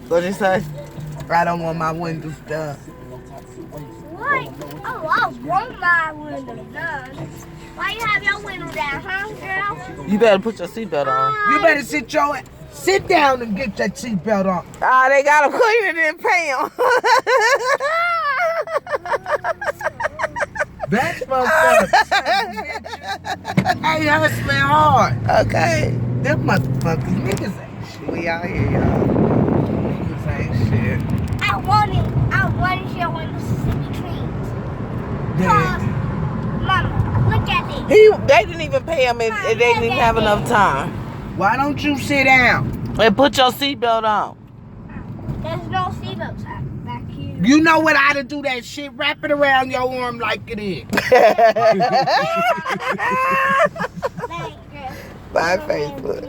What'd you say? I don't want my windows done. What? Oh, I want my windows done. Why you have your window down, huh, girl? You better put your seatbelt on. You better sit down and get that seatbelt on. Ah, they got to clean it and pay them. That's fucked up. Hey, hustling hard. Okay. Them motherfuckers, niggas ain't shit. We out here, y'all. Niggas ain't shit. I wanted your windows to be clean. Yeah. Mama, look at this. They didn't even pay him if they didn't even have enough time. Why don't you sit down? And put your seatbelt on. There's no seatbelts back here. You know what how to do that shit? Wrap it around your arm like it is. Thank you. Bye, Facebook.